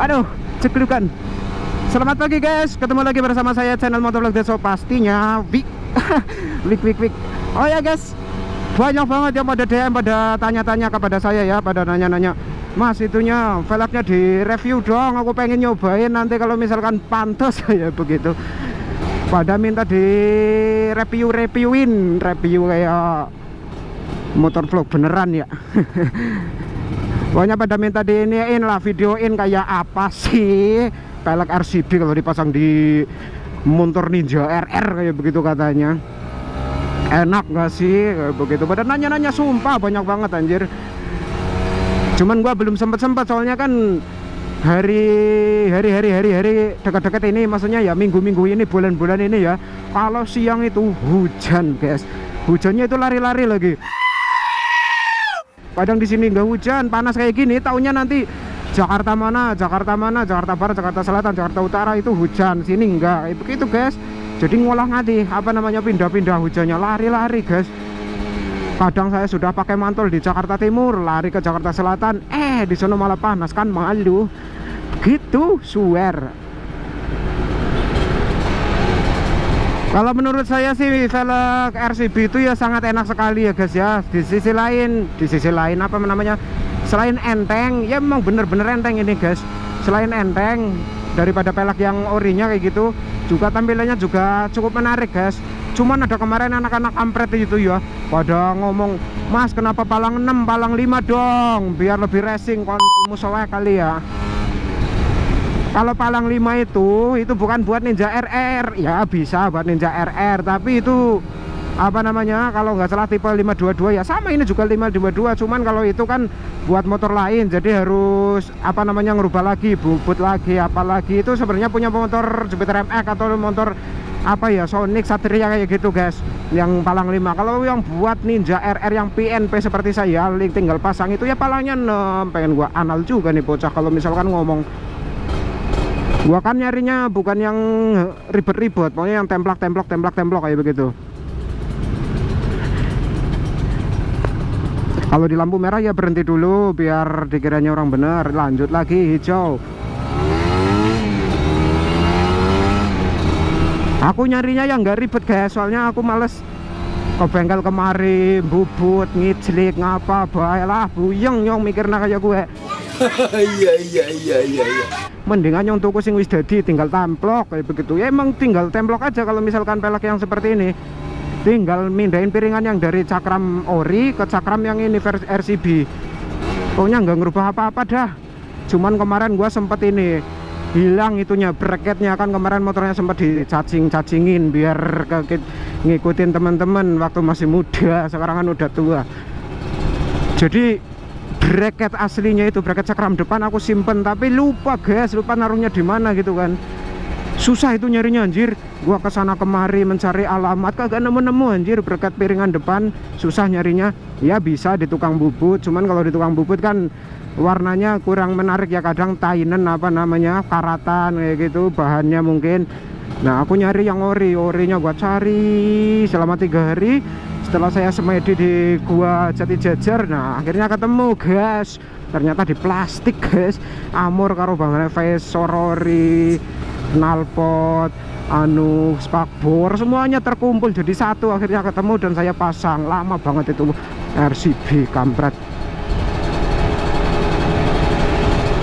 Aduh, ceklukan. Selamat pagi guys, ketemu lagi bersama saya channel Motovlog Deso, pastinya Wik. Wik. Oh ya guys, banyak banget yang pada DM, pada tanya-tanya kepada saya ya, pada nanya-nanya, Mas itunya velgnya di review dong, aku pengen nyobain nanti kalau misalkan pantas ya begitu. Pada minta di reviewin kayak motor vlog beneran ya. Pokoknya pada minta diiniin lah, videoin kayak apa sih pelek RCB kalau dipasang di motor Ninja RR kayak begitu katanya. Enak gak sih kayak begitu, pada nanya-nanya sumpah banyak banget anjir. Cuman gua belum sempet soalnya kan hari dekat-dekat ini, maksudnya ya minggu-minggu ini, bulan-bulan ini ya, kalau siang itu hujan guys, hujannya itu lari-lari lagi. Kadang di sini nggak hujan, panas kayak gini, taunya nanti Jakarta Barat, Jakarta Selatan, Jakarta Utara itu hujan, sini enggak, kayak begitu guys. Jadi ngolah ngadi, apa namanya, pindah-pindah hujannya, lari-lari guys. Kadang saya sudah pakai mantul di Jakarta Timur, lari ke Jakarta Selatan, di sana malah panas, kan malu. Gitu, swear. Kalau menurut saya sih velg RCB itu ya sangat enak sekali ya guys ya. Di sisi lain apa namanya, selain enteng, ya memang bener-bener enteng ini guys. Selain enteng daripada pelek yang orinya kayak gitu, juga tampilannya juga cukup menarik guys. Cuman ada kemarin anak-anak kampret itu ya, pada ngomong, Mas kenapa palang 6, palang 5 dong, biar lebih racing, kontenmu soalnya kali ya. Kalau palang 5 itu bukan buat Ninja RR, ya bisa buat Ninja RR, tapi itu apa namanya, kalau nggak salah tipe 522 ya, sama ini juga 522, cuman kalau itu kan buat motor lain, jadi harus apa namanya, ngerubah lagi, bubut lagi, apalagi itu sebenarnya punya motor Jupiter MX atau motor apa ya, Sonic, Satria kayak gitu guys, yang palang 5. Kalau yang buat Ninja RR yang PNP seperti saya, tinggal pasang itu ya palangnya 6. Pengen gua anal juga nih bocah kalau misalkan ngomong. Gua kan nyarinya bukan yang ribet-ribet, pokoknya yang templok kayak begitu. Kalau di lampu merah ya berhenti dulu biar dikiranya orang bener, lanjut lagi hijau. Aku nyarinya yang nggak ribet guys, soalnya aku males ke bengkel kemari, bubut, ngiclik, ngapa, baiklah, buyeng nyong mikirnya kayak gue. Iya. Mendingan yang tuku sing wis dadi tinggal templok kayak begitu. Ya emang tinggal templok aja kalau misalkan pelek yang seperti ini. Tinggal mindahin piringan yang dari cakram ori ke cakram yang ini versi RCB. Pokoknya nggak ngerubah apa-apa dah. Cuman kemarin gua sempet ini hilang itunya, bracketnya kan kemarin motornya sempet dicacingin biar ngikutin teman-teman waktu masih muda, sekarang kan udah tua. Jadi bracket aslinya itu, bracket cakram depan aku simpen, tapi lupa guys, lupa naruhnya di mana gitu kan. Susah itu nyarinya anjir. Gua kesana kemari mencari alamat kagak nemu-nemu anjir, bracket piringan depan susah nyarinya. Ya bisa di tukang bubut, cuman kalau di tukang bubut kan warnanya kurang menarik ya, kadang tainen apa namanya, karatan kayak gitu, bahannya mungkin. Nah aku nyari yang orinya gua cari selama 3 hari. Setelah saya semedi di gua Jati Jajar, nah akhirnya ketemu guys. Ternyata di plastik guys, amor karo bahannya visor ori, knalpot, spakbor, semuanya terkumpul jadi satu. Akhirnya ketemu dan saya pasang. Lama banget itu RCB kampret.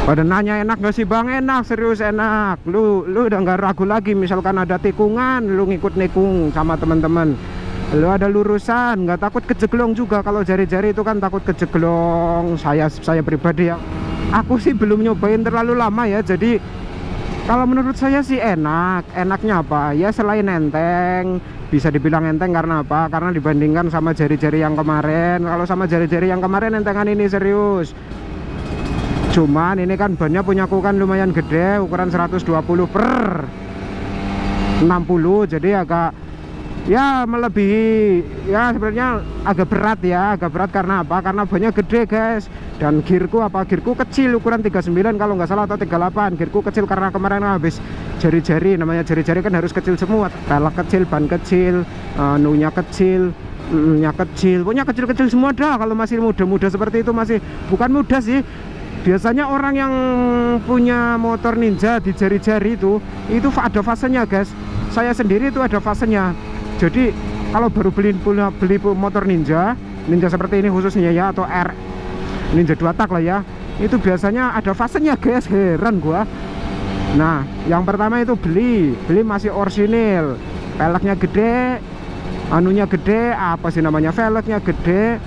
Pada nanya enak gak sih bang? Enak, serius enak. Lu udah nggak ragu lagi, misalkan ada tikungan lu ngikut nikung sama teman-teman, lu ada lurusan nggak takut kejeglong juga. Kalau jari-jari itu kan takut kejeglong. Saya pribadi ya, aku sih belum nyobain terlalu lama ya, jadi kalau menurut saya sih enak. Enaknya apa ya, selain enteng, bisa dibilang enteng karena apa, karena dibandingkan sama jari-jari yang kemarin. Kalau sama jari-jari yang kemarin entengan ini serius. Cuman ini kan bannya punyaku kan lumayan gede, ukuran 120 per 60, jadi agak ya melebihi, ya sebenarnya agak berat karena apa, karena bannya gede guys. Dan gearku kecil, ukuran 39 kalau nggak salah atau 38. Gearku kecil karena kemarin habis jari-jari, namanya jari-jari kan harus kecil semua, pelek kecil, ban kecil, nunya kecil, pokoknya kecil-kecil semua dah. Kalau masih muda-muda seperti itu, masih bukan muda sih, biasanya orang yang punya motor Ninja di jari-jari itu ada fasenya guys. Saya sendiri itu ada fasenya. Jadi kalau baru beli motor Ninja seperti ini khususnya ya, atau Ninja 2 tak lah ya, itu biasanya ada fasenya guys, heran gua. Nah yang pertama itu beli masih orsinil, peleknya gede, anunya gede, apa sih namanya, velgnya gede.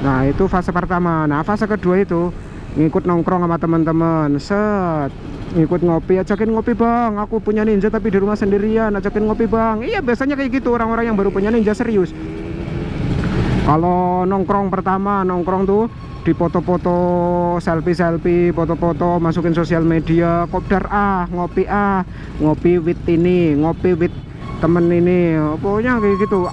Nah itu fase pertama. Nah fase kedua itu ngikut nongkrong sama teman-teman, set, ngikut ngopi, ajakin ngopi bang, aku punya Ninja tapi di rumah sendirian, ajakin ngopi bang. Iya biasanya kayak gitu orang-orang yang baru punya Ninja serius. Kalau nongkrong pertama, nongkrong tuh di foto-foto, selfie, foto-foto, masukin sosial media, kopdar ngopi with ini, ngopi with temen ini, pokoknya kayak gitu.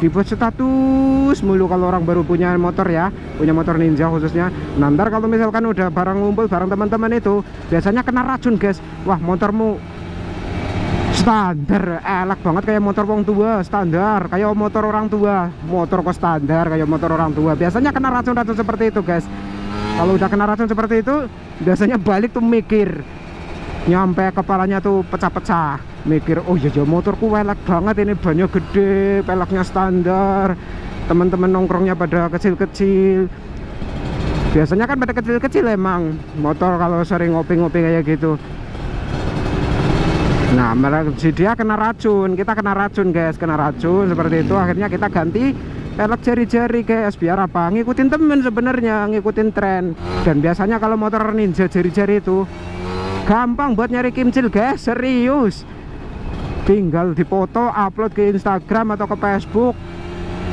Dibuat status mulu kalau orang baru punya motor ya, punya motor Ninja khususnya. Nah ntar kalau misalkan udah bareng ngumpul bareng teman-teman itu biasanya kena racun guys. Wah motormu standar, elek banget kayak motor wong tua, standar kayak motor orang tua, motor kok standar kayak motor orang tua. Biasanya kena racun-racun seperti itu guys. Kalau udah kena racun seperti itu biasanya balik tuh mikir, nyampe kepalanya tuh pecah-pecah, mikir oh iya motorku elek banget ini, bannya gede, peleknya standar, teman-teman nongkrongnya pada kecil-kecil. Biasanya kan pada kecil-kecil emang motor kalau sering ngopi-ngopi kayak gitu. Nah dia kena racun, kita kena racun guys, kena racun seperti itu. Akhirnya kita ganti pelek jari-jari guys, biar apa, ngikutin temen sebenarnya, ngikutin tren. Dan biasanya kalau motor Ninja jari-jari itu gampang buat nyari kimcil guys, serius. Tinggal dipoto, upload ke Instagram atau ke Facebook,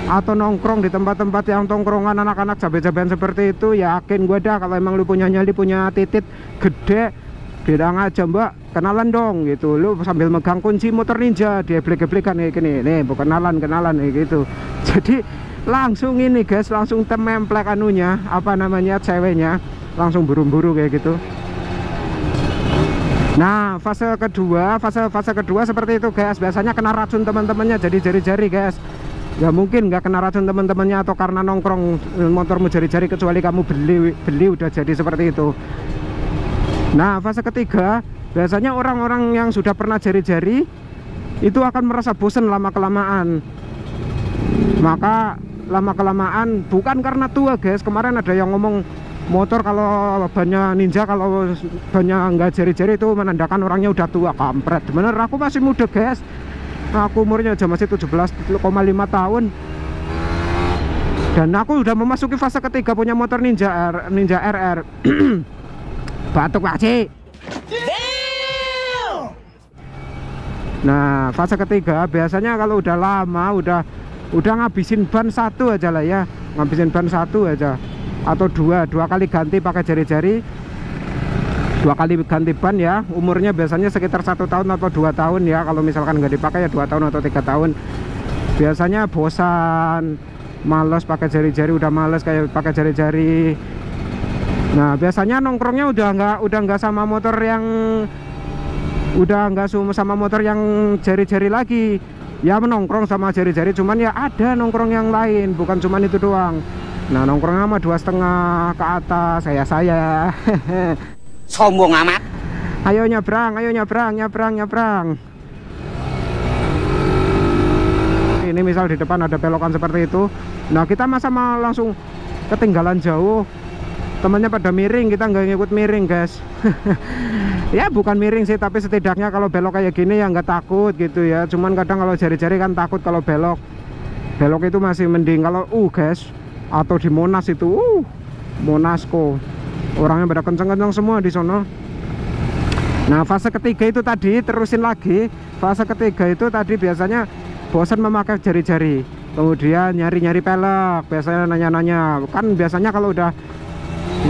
atau nongkrong di tempat-tempat yang tongkrongan anak-anak cabe-cabean seperti itu. Yakin gue dah kalau emang lu punya nyali, punya titit gede, bilang aja mbak, kenalan dong gitu. Lu sambil megang kunci motor Ninja, dia geblek-geblekan kayak gini, nih bukan kenalan kayak gitu. Jadi langsung ini guys, langsung tememplek anunya, apa namanya, ceweknya langsung buru-buru kayak gitu. Nah fase kedua seperti itu guys. Biasanya kena racun teman-temannya jadi jari-jari guys. Ya mungkin nggak kena racun teman-temannya atau karena nongkrong motormu jari-jari, kecuali kamu beli udah jadi seperti itu. Nah fase ketiga biasanya orang-orang yang sudah pernah jari-jari itu akan merasa bosan lama-kelamaan. Maka lama-kelamaan, bukan karena tua guys. Kemarin ada yang ngomong motor kalau bannya Ninja, kalau bannya nggak jari-jari itu menandakan orangnya udah tua. Kampret, bener, aku masih muda guys. Aku umurnya aja masih 17,5 tahun. Dan aku udah memasuki fase ketiga punya motor Ninja RR. Batuk wajib. Nah fase ketiga biasanya kalau udah lama, udah ngabisin ban satu aja lah ya, ngabisin ban satu aja atau dua kali ganti pakai jari-jari, 2 kali ganti ban ya. Umurnya biasanya sekitar 1 tahun atau 2 tahun ya. Kalau misalkan nggak dipakai ya 2 tahun atau 3 tahun. Biasanya bosan, males pakai jari-jari, udah males kayak pakai jari-jari. Nah biasanya nongkrongnya udah nggak sama motor yang jari-jari lagi ya. Menongkrong sama jari-jari, cuman ya ada nongkrong yang lain, bukan cuman itu doang. Nah nongkrong sama 2,5 ke atas, saya sombong amat. Ayo nyebrang. Ini misal di depan ada belokan seperti itu. Nah kita masa mau langsung ketinggalan jauh, temannya pada miring, kita nggak ngikut miring guys. Ya bukan miring sih, tapi setidaknya kalau belok kayak gini ya nggak takut gitu ya. Cuman kadang kalau jari-jari kan takut kalau belok itu masih mending. Kalau guys, atau di Monas itu Monasco, orangnya pada kenceng-kenceng semua di sono. Nah fase ketiga itu tadi terusin lagi. Fase ketiga itu tadi biasanya bosan memakai jari-jari, kemudian nyari-nyari pelek, biasanya nanya-nanya. Kan biasanya kalau udah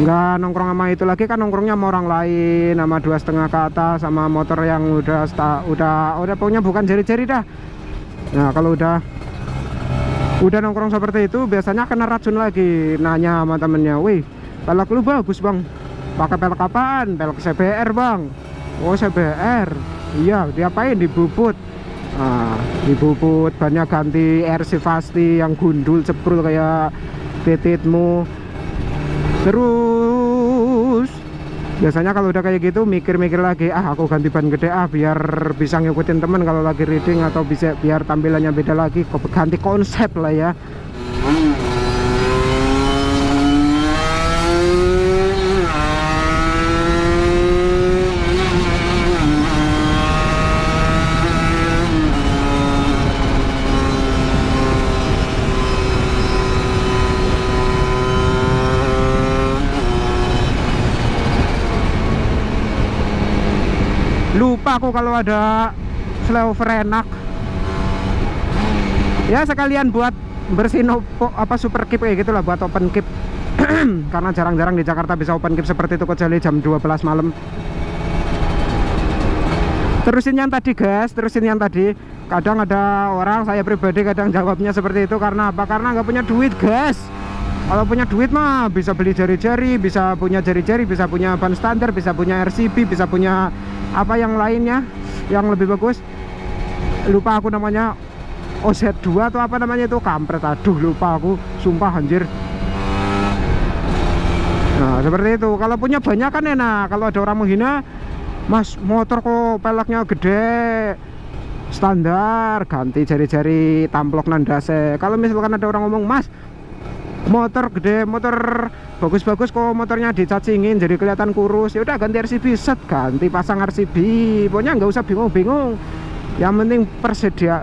nggak nongkrong sama itu lagi kan nongkrongnya sama orang lain, sama 2,5 ke atas, sama motor yang udah pokoknya bukan jari-jari dah. Nah kalau udah nongkrong seperti itu biasanya kena racun lagi, nanya sama temennya, wih pelek lu bagus bang, pakai pelek apaan? Pelek CBR bang. Oh CBR, iya diapain? Dibubut. Nah, dibubut, bannya ganti RC Fasti yang gundul ceprul kayak tititmu. Terus Biasanya kalau udah kayak gitu mikir-mikir lagi, ah aku ganti ban gede biar bisa ngikutin temen kalau lagi reading, atau bisa biar tampilannya beda lagi, ganti konsep lah ya. Lupa aku kalau ada flyover enak ya, sekalian buat bersihin super keep kayak gitulah, buat open keep. Karena jarang-jarang di Jakarta bisa open keep seperti itu, kecuali jam 12 malam. Terusin yang tadi guys, terusin yang tadi. Kadang ada orang, saya pribadi kadang jawabnya seperti itu karena apa? Karena nggak punya duit guys. Kalau punya duit mah bisa beli jari-jari, bisa punya jari-jari, bisa punya ban standar, bisa punya RCB, bisa punya apa yang lainnya yang lebih bagus. Lupa aku namanya, OZ2 atau apa namanya itu, kampret, aduh lupa aku, sumpah anjir. Nah seperti itu, kalau punya banyak kan enak. Kalau ada orang menghina, mas motor kok peleknya gede, standar, ganti jari-jari tamplok nandase. Kalau misalkan ada orang ngomong, mas motor gede, motor bagus-bagus kok motornya dicacingin jadi kelihatan kurus, ya udah ganti RCB, set, ganti pasang RCB. Pokoknya nggak usah bingung-bingung, yang penting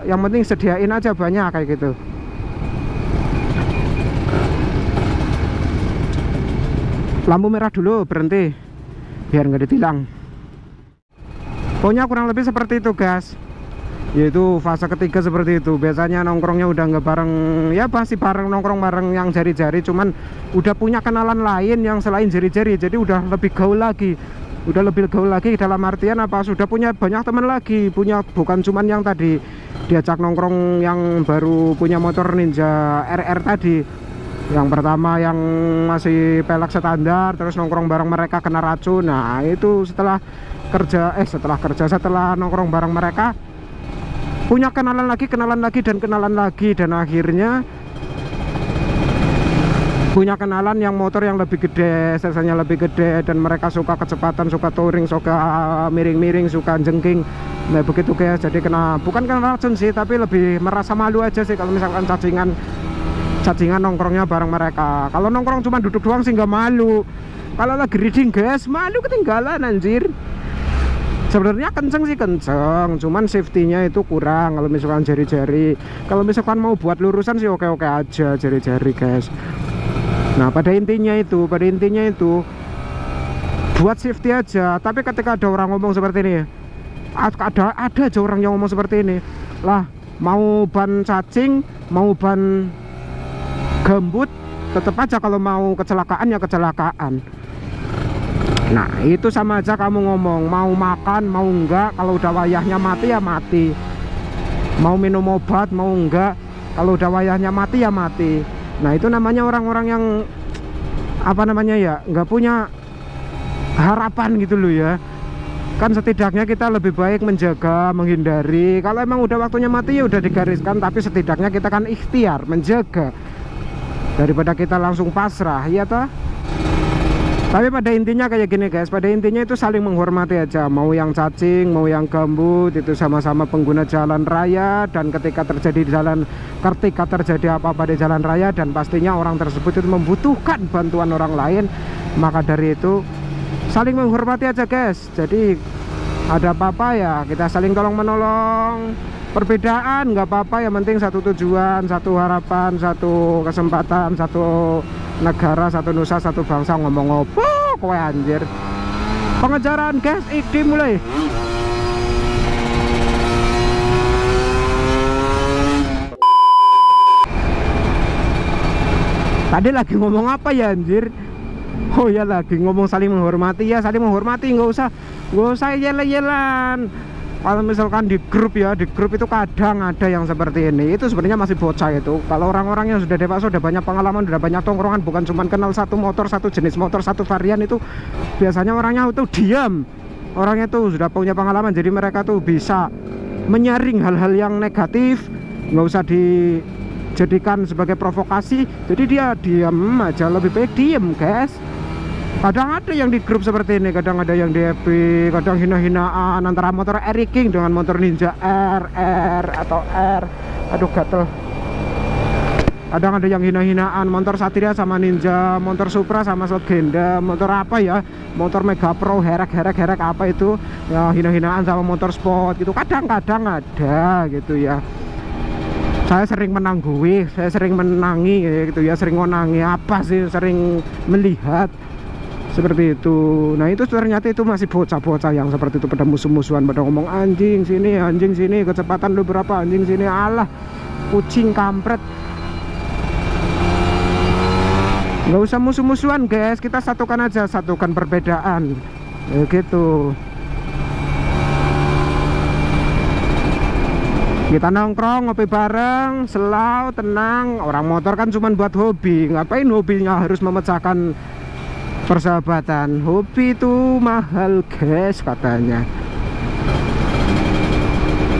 yang penting sediain aja banyak kayak gitu. Lampu merah dulu, berhenti biar nggak ditilang. Pokoknya kurang lebih seperti itu guys, yaitu fase ketiga seperti itu. Biasanya nongkrongnya udah nggak bareng, ya pasti bareng, nongkrong bareng yang jari-jari, cuman udah punya kenalan lain yang selain jari-jari, jadi udah lebih gaul lagi. Udah lebih gaul lagi dalam artian apa, sudah punya banyak teman lagi, punya, bukan cuman yang tadi diajak nongkrong yang baru punya motor Ninja RR tadi. Yang pertama yang masih pelek standar, terus nongkrong bareng mereka kena racun. Nah itu setelah nongkrong bareng mereka punya kenalan lagi, dan akhirnya punya kenalan yang motor yang lebih gede, sensasinya lebih gede, dan mereka suka kecepatan, suka touring, suka miring-miring, suka jengking. Nah begitu guys, jadi bukan kena racun sih, tapi lebih merasa malu aja sih kalau misalkan cacingan nongkrongnya bareng mereka. Kalau nongkrong cuma duduk doang sih nggak malu. Kalau lagi reading guys, malu ketinggalan anjir. Sebenarnya kenceng sih kenceng, cuman safety-nya itu kurang kalau misalkan jari-jari. Kalau misalkan mau buat lurusan sih oke-oke aja jari-jari guys. Nah pada intinya itu buat safety aja. Tapi ketika ada orang ngomong seperti ini, ada aja orang yang ngomong seperti ini lah, mau ban cacing, mau ban gambut, tetap aja kalau mau kecelakaan ya kecelakaan. Nah itu sama aja kamu ngomong, mau makan mau enggak, kalau udah wayahnya mati ya mati. Mau minum obat mau enggak, kalau udah wayahnya mati ya mati. Nah itu namanya orang-orang yang apa namanya ya, nggak punya harapan gitu loh ya. Kan setidaknya kita lebih baik menjaga, menghindari. Kalau emang udah waktunya mati ya udah digariskan, tapi setidaknya kita kan ikhtiar menjaga daripada kita langsung pasrah, ya toh. Tapi pada intinya kayak gini guys, pada intinya itu saling menghormati aja. Mau yang cacing, mau yang gambut, itu sama-sama pengguna jalan raya. Dan ketika terjadi apa-apa di jalan raya, dan pastinya orang tersebut itu membutuhkan bantuan orang lain, maka dari itu saling menghormati aja guys. Jadi ada apa-apa ya kita saling tolong-menolong. Perbedaan nggak apa-apa, yang penting satu tujuan, satu harapan, satu kesempatan, satu negara, satu nusa, satu bangsa. Ngomong opo kowe anjir. Pengejaran guys, iki mulai. Tadi lagi ngomong apa ya anjir? Oh ya, lagi ngomong saling menghormati. Ya saling menghormati, nggak usah yel-yelan. Kalau misalkan di grup ya, di grup itu kadang ada yang seperti ini. Itu sebenarnya masih bocah itu. Kalau orang-orang yang sudah dewasa, sudah banyak pengalaman, sudah banyak tongkrongan, bukan cuma kenal satu motor, satu jenis motor, satu varian, itu biasanya orangnya itu diam. Orangnya tuh sudah punya pengalaman, jadi mereka tuh bisa menyaring hal-hal yang negatif, nggak usah dijadikan sebagai provokasi. Jadi dia diam aja, lebih baik diam guys. Kadang ada yang di grup seperti ini, kadang ada yang di FB, kadang hina-hinaan antara motor Eri King dengan motor Ninja R atau R. Aduh gatel. Kadang ada yang hina-hinaan motor Satria sama Ninja, motor Supra sama Legenda, motor apa ya, motor Mega Pro, herek apa itu ya, hina-hinaan sama motor sport gitu. Kadang-kadang ada gitu ya. Saya sering menanggui, saya sering menangi gitu ya, sering menangi apa sih, sering melihat seperti itu. Nah itu ternyata itu masih bocah-bocah yang seperti itu, pada musuh-musuhan, pada ngomong anjing sini, kecepatan lu berapa, anjing sini, alah kucing kampret. Nggak usah musuh-musuhan guys, kita satukan aja, satukan perbedaan ya, gitu. Kita nongkrong, ngopi bareng, selau, tenang. Orang motor kan cuma buat hobi, ngapain hobinya harus memecahkan persahabatan. Hobi itu mahal guys katanya.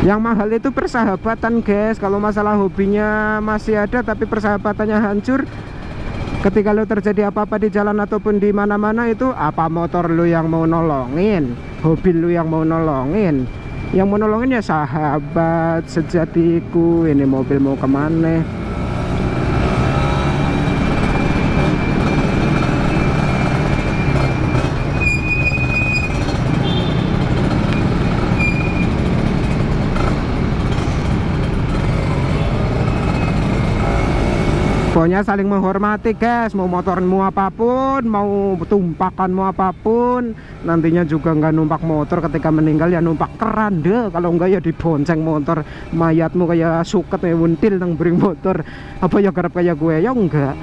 Yang mahal itu persahabatan guys. Kalau masalah hobinya masih ada tapi persahabatannya hancur, ketika lo terjadi apa-apa di jalan ataupun di mana-mana, itu apa motor lo yang mau nolongin, hobi lo yang mau nolongin. Yang mau nolongin ya sahabat sejatiku. Ini mobil mau kemana? Pokoknya saling menghormati guys. Mau motormu apapun, mau tumpakanmu apapun, nantinya juga nggak numpak motor. Ketika meninggal ya numpak keranda, kalau enggak ya dibonceng motor. Mayatmu kayak suket ya, until nang bring motor. Apa ya garap kayak gue ya enggak.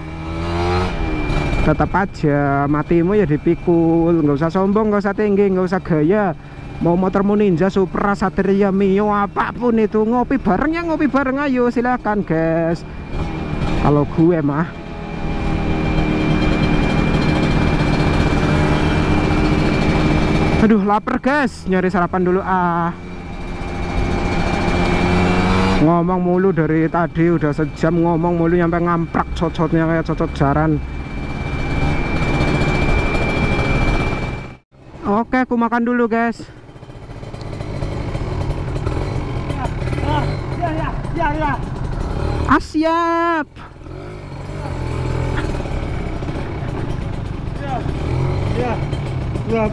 Tetap aja matimu ya dipikul. Nggak usah sombong, nggak usah tinggi, nggak usah gaya. Mau motormu Ninja, Supra, Satria, Mio, apapun itu, ngopi bareng ya ngopi bareng, ayo silakan guys. Kalau gue mah aduh lapar guys, nyari sarapan dulu ngomong mulu dari tadi, udah sejam ngomong mulu sampai ngamprak cocotnya kayak cocot jaran. Oke, aku makan dulu guys. Siap. Ya.